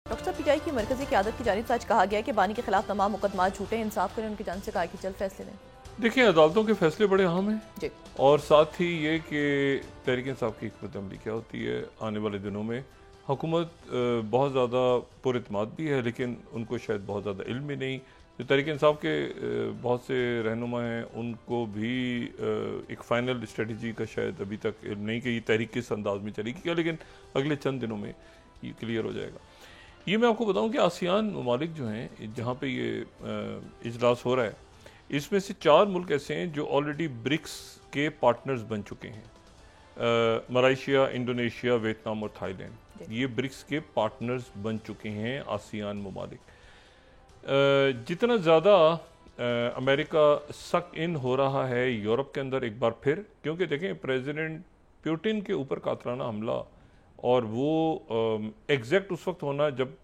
Doctor साहब, PTI की मरकजी क़यादत की जानिब से आज कहा गया है कि बानी के खिलाफ तमाम मुकदमा झूठे, इंसाफ करें, उनकी जान से कहा कि जल्द फैसले लें। देखिए, अदालतों के फैसले बड़े अहम हैं जी। और साथ ही ये कि तहरीक इंसाफ की हिकमत अमली क्या होती है आने वाले दिनों में। हुकूमत बहुत ज़्यादा पुरइत्माद भी है, लेकिन उनको शायद बहुत ज़्यादा इल्म भी नहीं। जो तहरीक इंसाफ के बहुत से रहनुमा हैं, उनको भी एक फ़ाइनल स्ट्रेटजी का शायद अभी तक इल्म नहीं कि ये तहरीक किस अंदाज में चलेगी क्या, लेकिन अगले चंद दिनों में ये क्लियर हो जाएगा। ये मैं आपको बताऊं कि आसियान ममालिक जो हैं, जहाँ पे ये इजलास हो रहा है, इसमें से 4 मुल्क ऐसे हैं जो ऑलरेडी ब्रिक्स के पार्टनर्स बन चुके हैं। मलेशिया, इंडोनेशिया, वियतनाम और थाईलैंड, ये ब्रिक्स के पार्टनर्स बन चुके हैं आसियान ममालिक। जितना ज़्यादा अमेरिका सक इन हो रहा है यूरोप के अंदर एक बार फिर, क्योंकि देखें प्रेसिडेंट पुतिन के ऊपर कातलाना हमला और वो एग्जैक्ट उस वक्त होना जब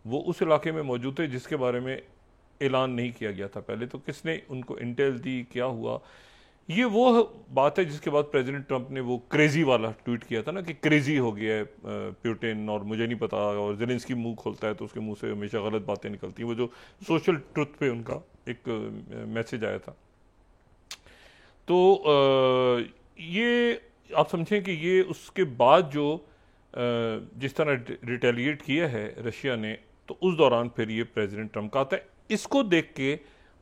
वो उस इलाके में मौजूद थे जिसके बारे में ऐलान नहीं किया गया था पहले। तो किसने उनको इंटेल दी, क्या हुआ, ये वो बात है जिसके बाद प्रेसिडेंट ट्रंप ने वो क्रेजी वाला ट्वीट किया था ना कि क्रेजी हो गया है पुतिन और मुझे नहीं पता, और ज़ेलेंस्की मुंह खोलता है तो उसके मुंह से हमेशा गलत बातें निकलती हैं। वो जो सोशल ट्रुथ पे उनका एक मैसेज आया था। तो ये आप समझें कि ये उसके बाद जो जिस तरह रिटेलिएट किया है रशिया ने, तो उस दौरान फिर ये प्रेसिडेंट ट्रंप का आता है। इसको देख के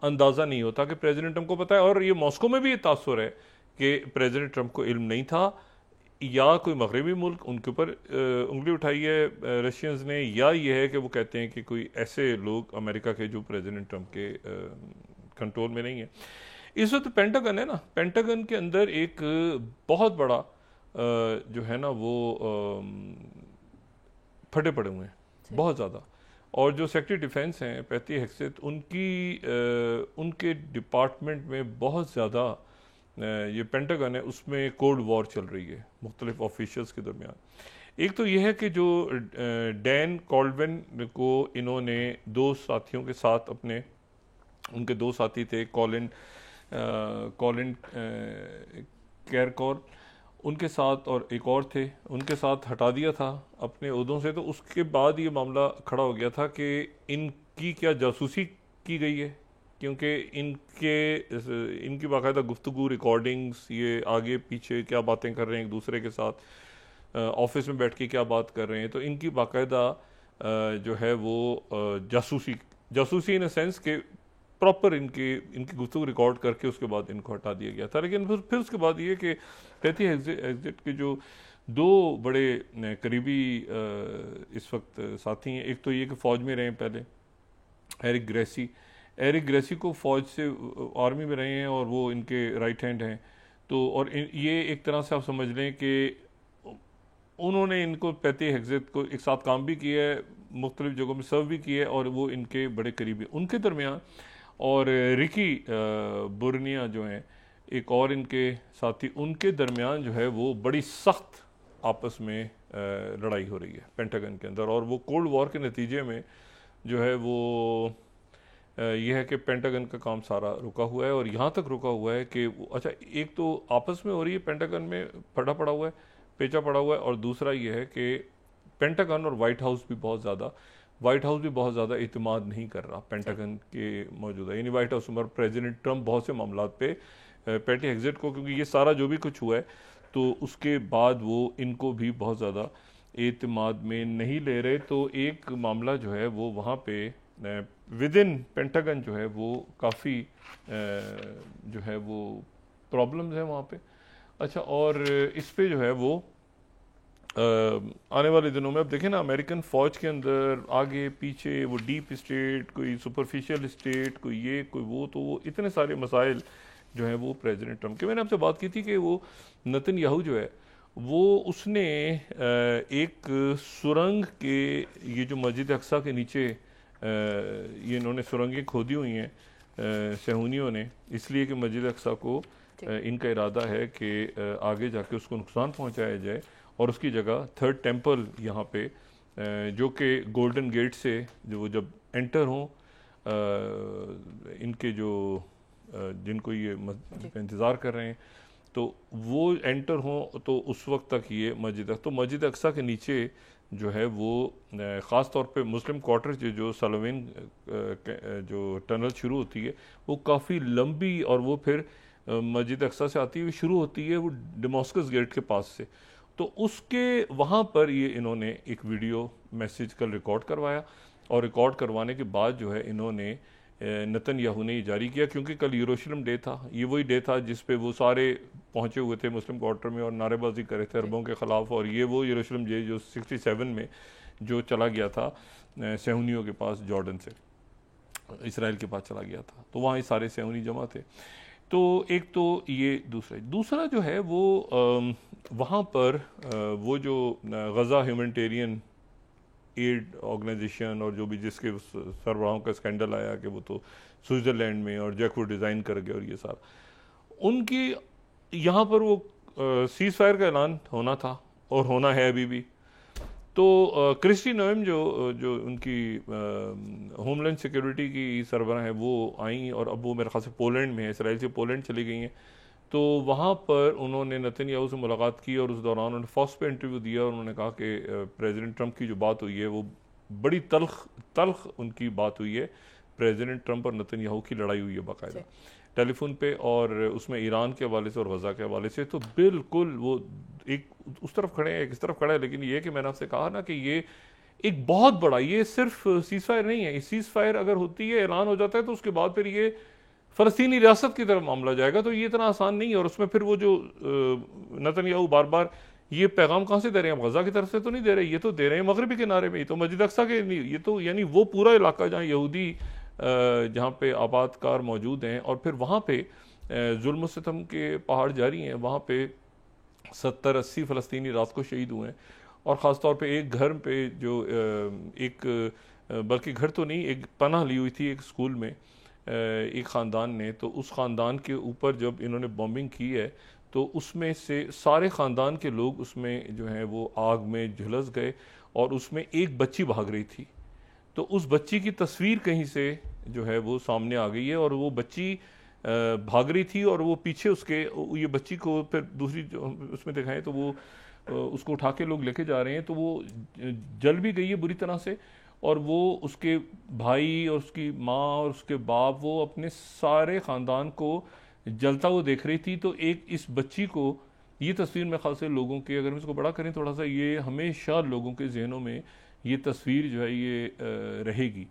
अंदाज़ा नहीं होता कि प्रेसिडेंट ट्रंप को पता है, और ये मॉस्को में भी ये तासुर है कि प्रेसिडेंट ट्रंप को इल्म नहीं था, या कोई मगरबी मुल्क उनके ऊपर उंगली उठाई है रशियंस ने, या ये है कि वो कहते हैं कि कोई ऐसे लोग अमेरिका के जो प्रेसिडेंट ट्रंप के कंट्रोल में नहीं है। इस वक्त पेंटागन है ना, पेंटागन के अंदर एक बहुत बड़ा जो है ना वो फटे पड़े हुए हैं बहुत ज़्यादा, और जो सेक्रेटरी डिफेंस हैं पैटी हेक्सेट, उनके डिपार्टमेंट में बहुत ज़्यादा ये पेंटागन है, उसमें कोल्ड वॉर चल रही है मुख्तलिफ ऑफिशियल्स के दरमियान। एक तो ये है कि जो डैन कॉल्डवेन को इन्होंने 2 साथियों के साथ अपने, उनके 2 साथी थे कॉलिन कैरकॉर, उनके साथ और एक और थे, उनके साथ हटा दिया था अपने ओहदों से। तो उसके बाद ये मामला खड़ा हो गया था कि इनकी क्या जासूसी की गई है, क्योंकि इनकी बाकायदा गुफ्तगू रिकॉर्डिंग्स, ये आगे पीछे क्या बातें कर रहे हैं एक दूसरे के साथ, ऑफिस में बैठ के क्या बात कर रहे हैं, तो इनकी बाकायदा जो है वो जासूसी इन अ सेंस के प्रॉपर इनकी गुफ्तगू रिकॉर्ड करके उसके बाद इनको हटा दिया गया था। लेकिन फिर उसके बाद ये कि पैटी हेक्सेट के जो 2 बड़े करीबी इस वक्त साथी हैं, एक तो ये कि फ़ौज में रहे हैं पहले, एरिक ग्रेसी को फ़ौज से आर्मी में रहे हैं और वो इनके राइट हैंड हैं। तो और ये एक तरह से आप समझ लें कि उन्होंने इनको पैटी हेक्सेट को एक साथ काम भी किया है, मुख्तलिफ जगहों में सर्व भी किया है, और वो इनके बड़े करीबी उनके दरमियान। और रिकी बुर्निया जो हैं एक और इनके साथी, उनके दरमियान जो है वो बड़ी सख्त आपस में लड़ाई हो रही है पेंटागन के अंदर। और वो कोल्ड वॉर के नतीजे में जो है वो यह है कि पेंटागन का काम सारा रुका हुआ है, और यहाँ तक रुका हुआ है कि अच्छा, एक तो आपस में हो रही है, पेंटागन में फटा पड़ा हुआ है, पेचा पड़ा हुआ है, और दूसरा ये है कि पेंटागन और वाइट हाउस भी बहुत ज़्यादा इत्मीनान नहीं कर रहा पेंटागन के मौजूदा, यानी वाइट हाउस और प्रेसिडेंट ट्रंप बहुत से मामलात पे पैटी हेक्सेट को, क्योंकि ये सारा जो भी कुछ हुआ है तो उसके बाद वो इनको भी बहुत ज़्यादा इत्मीनान में नहीं ले रहे। तो एक मामला जो है वो वहाँ पे विद इन पेंटागन जो है वो काफ़ी जो है वो प्रॉब्लम्स हैं वहाँ पे। अच्छा, और इस पे जो है वो आने वाले दिनों में अब देखें ना, अमेरिकन फ़ौज के अंदर आगे पीछे वो डीप स्टेट, कोई सुपरफिशियल स्टेट, कोई ये कोई वो, तो वो इतने सारे मसाइल जो हैं वो प्रेसिडेंट ट्रंप के। मैंने आपसे बात की थी कि वो नेतन्याहू जो है वो उसने एक सुरंग के, ये जो मस्जिद अक्सा के नीचे ये इन्होंने सुरंगें खोदी हुई हैं सहूनियों ने, इसलिए कि मस्जिद अक्सा को इनका इरादा है कि आगे जाके उसको नुकसान पहुँचाया जाए, और उसकी जगह 3rd टेम्पल यहाँ पे जो कि गोल्डन गेट से जो जब एंटर हों इनके जो जिनको ये इंतज़ार कर रहे हैं, तो वो एंटर हों तो उस वक्त तक ये मस्जिद, तो मस्जिद अक्सा के नीचे जो है वो ख़ास तौर पे मुस्लिम क्वार्टर जो सलवेन जो टनल शुरू होती है वो काफ़ी लंबी, और वो फिर मस्जिद अक्सा से आती हुई शुरू होती है वो डमास्कस गेट के पास से। तो उसके वहाँ पर ये इन्होंने एक वीडियो मैसेज कल रिकॉर्ड करवाया, और रिकॉर्ड करवाने के बाद जो है इन्होंने नेतन्याहू ने जारी किया, क्योंकि कल यरूशलेम डे था। ये वही डे था जिस पे वो सारे पहुंचे हुए थे मुस्लिम क्वार्टर में और नारेबाजी कर रहे थे अरबों के ख़िलाफ़। और ये वो यरूशलेम डे जो 67 में जो चला गया था सेहूनियों के पास, जॉर्डन से इसराइल के पास चला गया था, तो वहाँ ये सारे सेहूनी जमा थे। तो एक तो ये दूसरा जो है वो वहाँ पर वो जो गज़ा ह्यूमैनिटेरियन एड ऑर्गेनाइजेशन और जो भी जिसके सरबराहों का स्कैंडल आया कि वो तो स्विट्ज़रलैंड में और जैक वो डिज़ाइन कर गए और ये सारा, उनकी यहाँ पर वो सीज़ फायर का ऐलान होना था और होना है अभी भी। तो क्रिस्टी नोएम जो उनकी होमलैंड सिक्योरिटी की सरबराह है वो आई, और अब वो मेरे ख्याल से पोलैंड में है, इसराइल से पोलैंड चली गई हैं। तो वहाँ पर उन्होंने नेतन्याहू से मुलाकात की और उस दौरान उन्होंने फॉक्स पे इंटरव्यू दिया, और उन्होंने कहा कि प्रेसिडेंट ट्रंप की जो बात हुई है वो बड़ी तल्ख उनकी बात हुई है। प्रेसिडेंट ट्रंप और नेतन्याहू की लड़ाई हुई है बाकायदा टेलीफोन पे, और उसमें ईरान के हवाले से और गज़ा के हवाले से। तो बिल्कुल वो एक उस तरफ खड़े हैं, एक इस तरफ खड़ा है। लेकिन ये कि मैंने आपसे कहा ना कि ये एक बहुत बड़ा, ये सिर्फ सीज़ फायर नहीं है। सीज़ फायर अगर होती है, ऐलान हो जाता है, तो उसके बाद फिर ये फ़लस्तीनी रियासत की तरफ मामला जाएगा। तो ये इतना आसान नहीं है। और उसमें फिर वो जो नेतन्याहू बार बार ये पैगाम कहाँ से दे रहे हैं, गज़ा की तरफ से तो नहीं दे रहे, ये तो दे रहे हैं मगरबी किनारे में, ये तो मस्जिद अक्सा के नहीं, ये तो यानी वो पूरा इलाका जहाँ यहूदी जहाँ पे आबादकार मौजूद हैं। और फिर वहाँ पे जुल्म सितम के पहाड़ जारी हैं। वहाँ पे 70-80 फ़लस्तीनी रात को शहीद हुए हैं। और ख़ास तौर पे एक घर पे जो एक बल्कि घर तो नहीं, एक पनाह ली हुई थी एक स्कूल में एक ख़ानदान ने। तो उस ख़ानदान के ऊपर जब इन्होंने बॉम्बिंग की है तो उसमें से सारे ख़ानदान के लोग उसमें जो हैं वो आग में झुलस गए, और उसमें एक बच्ची भाग रही थी। तो उस बच्ची की तस्वीर कहीं से जो है वो सामने आ गई है, और वो बच्ची भाग रही थी, और वो पीछे उसके ये बच्ची को फिर दूसरी जो उसमें दिखाएं तो वो उसको उठा के लोग लेके जा रहे हैं। तो वो जल भी गई है बुरी तरह से, और वो उसके भाई और उसकी माँ और उसके बाप वो अपने सारे ख़ानदान को जलता हुआ देख रही थी। तो एक इस बच्ची को ये तस्वीर में ख़ास लोगों के, अगर हम इसको बड़ा करें थोड़ा सा, ये हमेशा लोगों के जहनों में ये तस्वीर जो है ये रहेगी।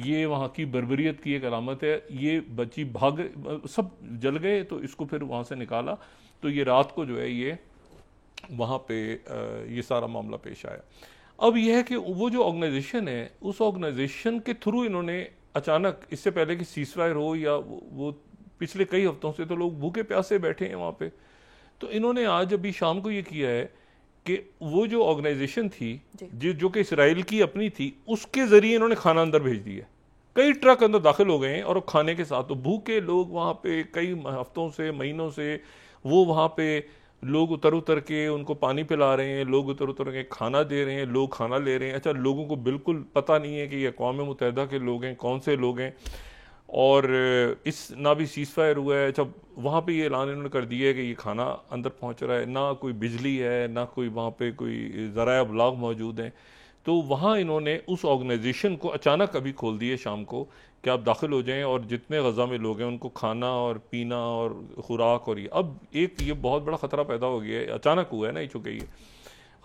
ये वहाँ की बर्बरियत की एक अलामत है। ये बच्ची सब जल गए, तो इसको फिर वहाँ से निकाला। तो ये रात को जो है ये वहाँ पे ये सारा मामला पेश आया। अब यह है कि वो जो ऑर्गेनाइजेशन है, उस ऑर्गेनाइजेशन के थ्रू इन्होंने अचानक, इससे पहले कि सीज़ फायर हो या वो पिछले कई हफ्तों से तो लोग भूखे प्यासे बैठे हैं वहाँ पे, तो इन्होंने आज अभी शाम को ये किया है कि वो जो ऑर्गेनाइजेशन थी जो कि इसराइल की अपनी थी, उसके ज़रिए इन्होंने खाना अंदर भेज दिया। कई ट्रक अंदर दाखिल हो गए हैं, और खाने के साथ तो भूखे लोग वहाँ पे कई हफ्तों से, महीनों से वो वहाँ पे लोग उतर के उनको पानी पिला रहे हैं, लोग उतर के खाना दे रहे हैं, लोग खाना ले रहे हैं। अच्छा, लोगों को बिल्कुल पता नहीं है कि ये अक़वाम मुत्तहिदा के लोग हैं, कौन से लोग हैं, और इस ना भी सीज़ फायर हुआ है। अच्छा, वहाँ पे ये ऐलान इन्होंने कर दिया है कि ये खाना अंदर पहुँच रहा है, ना कोई बिजली है, ना कोई वहाँ पे कोई ज़राया अबलाग मौजूद हैं। तो वहाँ इन्होंने उस ऑर्गेनाइजेशन को अचानक अभी खोल दिए शाम को कि आप दाखिल हो जाएं, और जितने गज़ा में लोग हैं उनको खाना और पीना और खुराक। और ये अब एक ये बहुत बड़ा ख़तरा पैदा हो गया है, अचानक हुआ है ना, चूँकि ये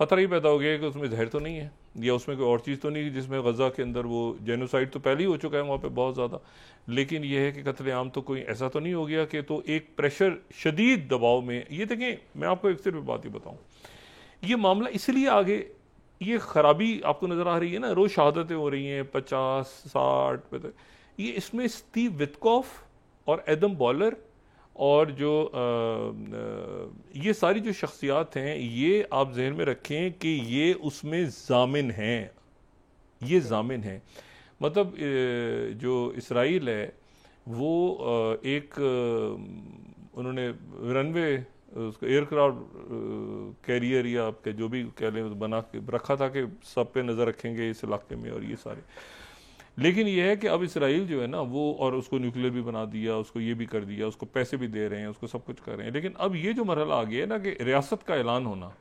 ख़तरा ही पैदा हो गया है कि उसमें जहर तो नहीं है, या उसमें कोई और चीज़ तो नहीं जिसमें गज़ा के अंदर वो जेनोसाइड तो पहले ही हो चुका है वहाँ पे बहुत ज़्यादा। लेकिन यह है कि कत्लेआम तो कोई ऐसा तो नहीं हो गया कि, तो एक प्रेशर शदीद दबाव में। ये देखें, मैं आपको एक सिर्फ बात ही बताऊँ, ये मामला इसलिए आगे, ये ख़राबी आपको नज़र आ रही है ना, रोज़ शहादतें हो रही हैं 50-60, ये इसमें स्टीव विटकॉफ और एडम बॉलर और जो ये सारी जो शख्सियात हैं, ये आप जहन में रखें कि ये उसमें ज़ामिन हैं, ये ज़ामिन हैं। मतलब जो इसराइल है वो एक उन्होंने रनवे उसको एयरक्राफ्ट कैरियर या आपके जो भी कह लें बना के रखा था कि सब पे नज़र रखेंगे इस इलाके में, और ये सारे। लेकिन यह है कि अब इसराइल जो है ना वो, और उसको न्यूक्लियर भी बना दिया, उसको ये भी कर दिया, उसको पैसे भी दे रहे हैं, उसको सब कुछ कर रहे हैं। लेकिन अब ये जो मरहला आ गया है ना कि रियासत का ऐलान होना,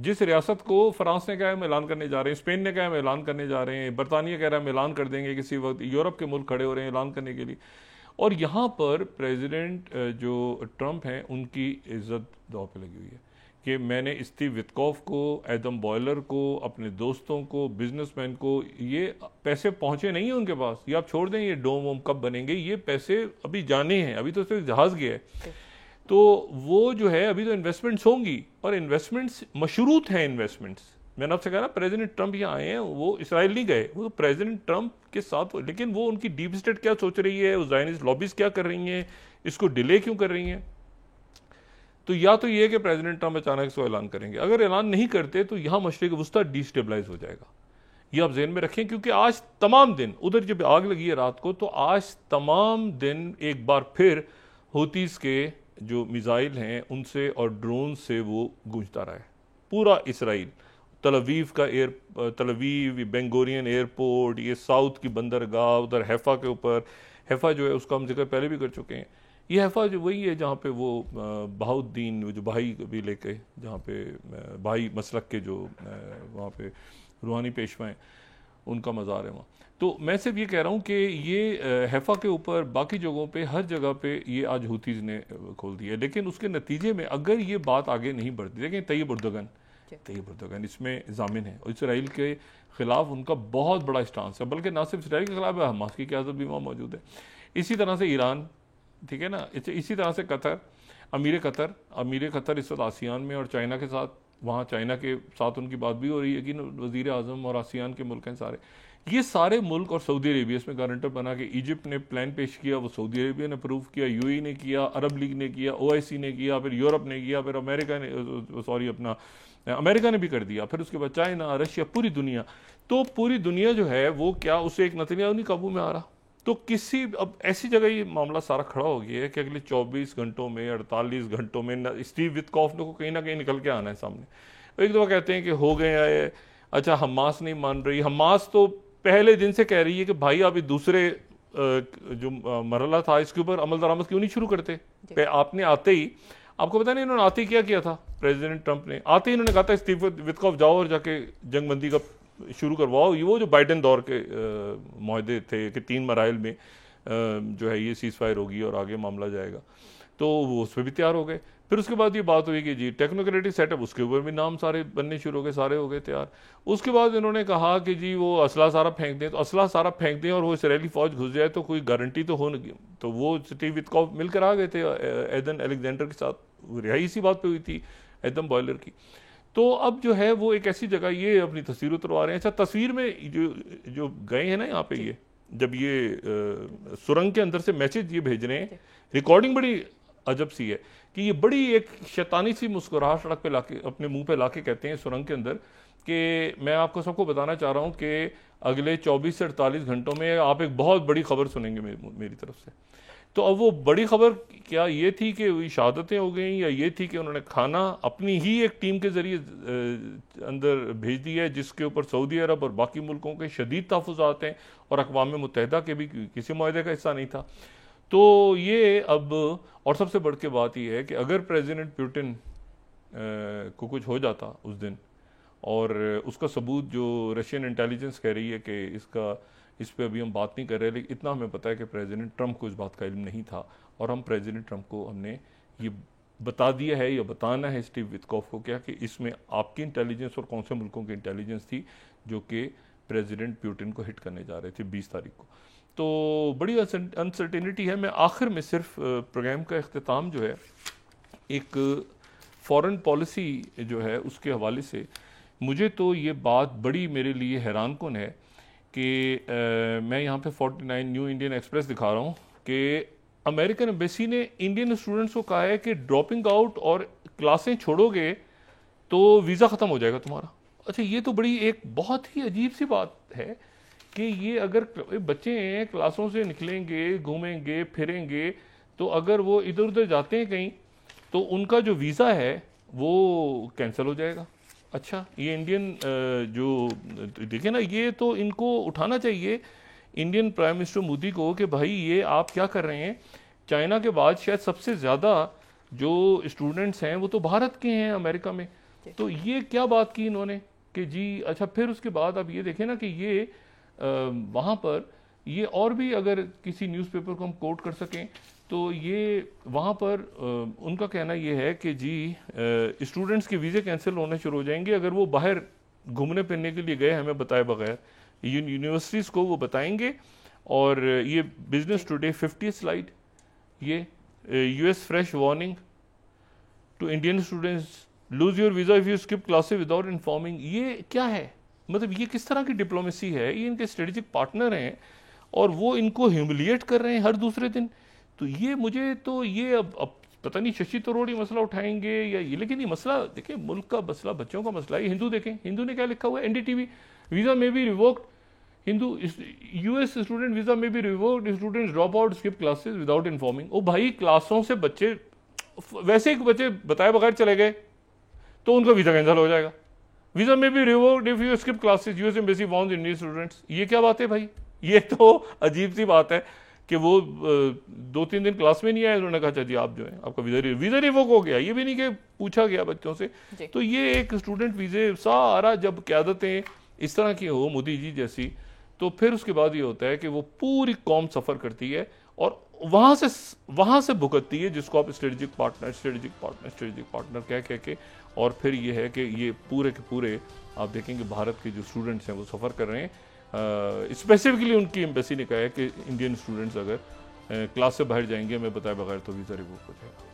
जिस रियासत को फ्रांस ने कहा है हम ऐलान करने जा रहे हैं, स्पेन ने कहा है हम ऐलान करने जा रहे हैं, बरतानिया कह रहा है हम ऐलान कर देंगे किसी वक्त, यूरोप के मुल्क खड़े हो रहे हैं ऐलान करने के लिए। और यहाँ पर प्रेसिडेंट जो ट्रंप हैं उनकी इज्जत दांव पे लगी हुई है कि मैंने स्टीव विटकॉफ को, एडम बॉयलर को, अपने दोस्तों को, बिजनेसमैन को, ये पैसे पहुंचे नहीं है उनके पास। ये आप छोड़ दें ये डोम वोम कब बनेंगे, ये पैसे अभी जाने हैं, अभी तो सिर्फ जहाज गया है। तो वो जो है अभी तो इन्वेस्टमेंट्स होंगी और इन्वेस्टमेंट्स मशरूत हैं इन्वेस्टमेंट्स। मैंने आपसे कहा ना प्रेसिडेंट ट्रंप यहाँ आए हैं, वो इसराइल नहीं गए, वो तो प्रेसिडेंट ट्रंप के साथ, लेकिन वो उनकी डीप स्टेट क्या सोच रही है, वो ज़ायनिस्ट लॉबीज क्या कर रही हैं, इसको डिले क्यों कर रही हैं। तो या तो ये कि प्रेसिडेंट ट्रंप अचानक से ऐलान करेंगे, अगर ऐलान नहीं करते तो यहाँ मशरिक वस्ता डिस्टेबलाइज हो जाएगा। ये आप जहन में रखें, क्योंकि आज तमाम दिन उधर जब आग लगी है रात को, तो आज तमाम दिन एक बार फिर हूतीस के जो मिसाइल हैं उनसे और ड्रोन से वो गूंजता रहा है पूरा इसराइल। तल अवीव, बेंगोरियन एयरपोर्ट, ये साउथ की बंदरगाह, उधर हैफा के ऊपर, हैफा जो है उसका हम जिक्र पहले भी कर चुके हैं। ये हैफा जो वही है जहाँ पे वो बहाउद्दीन जो भाई भी लेके, जहाँ पे भाई मसलक के जो वहाँ पे रूहानी पेशवा हैं उनका मज़ार है वहाँ। तो मैं सिर्फ ये कह रहा हूँ कि ये हैफा के ऊपर बाकी जगहों पे हर जगह पे ये आज हूतीज़ ने खोल दिया। लेकिन उसके नतीजे में अगर ये बात आगे नहीं बढ़ती, देखें तैयब उर्दगन इसमें जामिन है और इसराइल के खिलाफ उनका बहुत बड़ा स्टांस है, बल्कि ना सिर्फ इसराइल के खिलाफ है, हमास की क़यादत भी वहाँ मौजूद है। इसी तरह से ईरान, ठीक है ना, इसी तरह से कतर, अमीर कतर इस वक्त आसियान में और चाइना के साथ, वहाँ चाइना के साथ उनकी बात भी हो रही है कि वज़ीर आज़म और आसियान के मुल्क हैं सारे, ये सारे मुल्क, और सऊदी अरेबिया इसमें गारंटर बना के इजिप्ट ने प्लान पेश किया, वो सऊदी अरेबिया ने अप्रूव किया, यूएई ने किया, अरब लीग ने किया, ओआईसी ने किया, फिर यूरोप ने किया, फिर अमेरिका ने भी कर दिया, फिर उसके बाद चाइना, रशिया, पूरी दुनिया। तो पूरी दुनिया जो है वो क्या, उसे एक नतन्याहू नहीं काबू में आ रहा। तो किसी अब ऐसी जगह ये मामला सारा खड़ा हो गया है कि अगले 24 घंटों में, 48 घंटों में स्टीव विटकॉफ को कहीं ना कहीं निकल के आना है सामने। एक दफ़ा कहते हैं कि हो गए आए, अच्छा हमास नहीं मान रही, हमास तो पहले दिन से कह रही है कि भाई आप दूसरे जो मरहला था इसके ऊपर अमल दरामद क्यों नहीं शुरू करते। आपने आते ही, आपको पता नहीं इन्होंने आते ही क्या किया था, प्रेसिडेंट ट्रंप ने आते ही इन्होंने कहा था स्टीव विटकॉफ जाओ और जाके जंगबंदी का शुरू करवाओ। ये वो जो बाइडेन दौर के मुआहदे थे कि 3 मराइल में जो है ये सीज़ फायर होगी और आगे मामला जाएगा, तो वो उस पर भी तैयार हो गए। फिर उसके बाद ये बात हुई कि जी टेक्नोक्रेटिक सेटअप, उसके ऊपर भी नाम सारे बनने शुरू हो गए, सारे हो गए तैयार। उसके बाद इन्होंने कहा कि जी वो असला सारा फेंक दें, तो असला सारा फेंक दें और वो इसराइली फ़ौज घुस जाए तो कोई गारंटी तो हो नहीं। तो वो स्टीव विटकॉफ मिलकर आ गए थे एडन अलेक्जेंडर के साथ, रिहाई इसी बात पे हुई थी, एडम बॉयलर की। तो अब जो है वो एक ऐसी जगह ये अपनी तस्वीर उतरवा रहे हैं। अच्छा, तस्वीर में जो गए हैं ना यहाँ पे, ये जब ये सुरंग के अंदर से मैसेज ये भेज रहे हैं, रिकॉर्डिंग बड़ी अजब सी है कि ये बड़ी एक शैतानी सी मुस्कुराहट सड़क पे लाके, अपने मुंह पे लाके कहते हैं सुरंग के अंदर कि मैं आपको सबको बताना चाह रहा हूँ कि अगले 24 से 48 घंटों में आप एक बहुत बड़ी खबर सुनेंगे मेरी तरफ से। तो अब वो बड़ी खबर क्या ये थी कि शहादतें हो गई, या ये थी कि उन्होंने खाना अपनी ही एक टीम के जरिए अंदर भेज दिया है जिसके ऊपर सऊदी अरब और बाकी मुल्कों के शदीद तहफ़्फ़ुज़ात हैं और अक़वाम मुत्तहिदा के भी किसी मुआहदे का हिस्सा नहीं था। तो ये अब, और सबसे बढ़ के बात यह है कि अगर प्रेसिडेंट पुतिन को कुछ हो जाता उस दिन, और उसका सबूत जो रशियन इंटेलिजेंस कह रही है कि इस पे अभी हम बात नहीं कर रहे, लेकिन इतना हमें पता है कि प्रेसिडेंट ट्रंप को इस बात का इल्म नहीं था, और हम प्रेसिडेंट ट्रंप को हमने ये बता दिया है या बताना है स्टीव विटकॉफ को क्या कि इसमें आपकी इंटेलिजेंस और कौन से मुल्कों की इंटेलिजेंस थी जो कि प्रेसिडेंट पुतिन को हिट करने जा रहे थे 20 तारीख को। तो बड़ी अनसर्टेनिटी है। मैं आखिर में सिर्फ प्रोग्राम का इख्तिताम जो है एक फॉरेन पॉलिसी जो है उसके हवाले से, मुझे तो ये बात बड़ी मेरे लिए हैरान कुन है कि मैं यहाँ पे 49 न्यू इंडियन एक्सप्रेस दिखा रहा हूँ कि अमेरिकन एम्बेसी ने इंडियन स्टूडेंट्स को कहा है कि ड्रॉपिंग आउट और क्लासें छोड़ोगे तो वीज़ा ख़त्म हो जाएगा तुम्हारा। अच्छा, ये तो बड़ी एक बहुत ही अजीब सी बात है कि ये अगर बच्चे हैं क्लासों से निकलेंगे, घूमेंगे फिरेंगे, तो अगर वो इधर उधर जाते हैं कहीं तो उनका जो वीज़ा है वो कैंसिल हो जाएगा। अच्छा, ये इंडियन जो देखिए ना, ये तो इनको उठाना चाहिए इंडियन प्राइम मिनिस्टर मोदी को कि भाई ये आप क्या कर रहे हैं। चाइना के बाद शायद सबसे ज़्यादा जो स्टूडेंट्स हैं वो तो भारत के हैं अमेरिका में, तो ये क्या बात की इन्होंने कि जी अच्छा, फिर उसके बाद आप ये देखें ना कि ये वहाँ पर ये और भी अगर किसी न्यूज़पेपर को हम कोट कर सकें तो ये वहाँ पर उनका कहना ये है कि जी स्टूडेंट्स के वीज़े कैंसिल होने शुरू हो जाएंगे अगर वो बाहर घूमने फिरने के लिए गए हमें बताए बगैर। यूनिवर्सिटीज़ को वो बताएंगे। और ये बिजनेस टुडे 50 स्लाइड, ये US fresh warning to Indian students, lose your visa if you skip classes without informing. ये क्या है? मतलब ये किस तरह की डिप्लोमेसी है? ये इनके स्ट्रेटेजिक पार्टनर हैं और वो इनको ह्यूमिलिएट कर रहे हैं हर दूसरे दिन। तो ये मुझे तो ये अब पता नहीं शशि थरूर ये मसला उठाएंगे या ये, लेकिन ये मसला देखिए मुल्क का मसला, बच्चों का मसला है। हिंदू देखें, हिंदू ने क्या लिखा हुआ है? एनडीटीवी, वीज़ा में भी revoked, Hindu US student visa में भी revoked, students drop out skip classes without informing. ओ भाई, क्लासों से बच्चे वैसे ही बच्चे बताए बगैर चले गए तो उनका वीज़ा कैंसिल हो जाएगा। वीज़ा में भी revoked if you skip classes, US embassy warns Indian students. ये क्या बात है भाई? ये तो अजीब सी बात है कि वो 2-3 दिन क्लास में नहीं आए, उन्होंने कहा जी आप जो है आपका वीज़ा रिवोक हो गया। ये भी नहीं कि पूछा गया बच्चों से। तो ये एक स्टूडेंट वीज़े सारा जब क़यादतें इस तरह की हो मोदी जी जैसी, तो फिर उसके बाद ये होता है कि वो पूरी कौम सफ़र करती है और वहाँ से भुगतती है, जिसको आप स्ट्रेटेजिक पार्टनर कह के। और फिर ये है कि ये पूरे के पूरे आप देखेंगे भारत के जो स्टूडेंट्स हैं वो सफ़र कर रहे हैं। स्पेसिफिकली उनकी एम्बेसी ने कहा है कि इंडियन स्टूडेंट्स अगर क्लास से बाहर जाएंगे हमें बताए बगैर तो वीज़ा रिवोक हो जाएगा।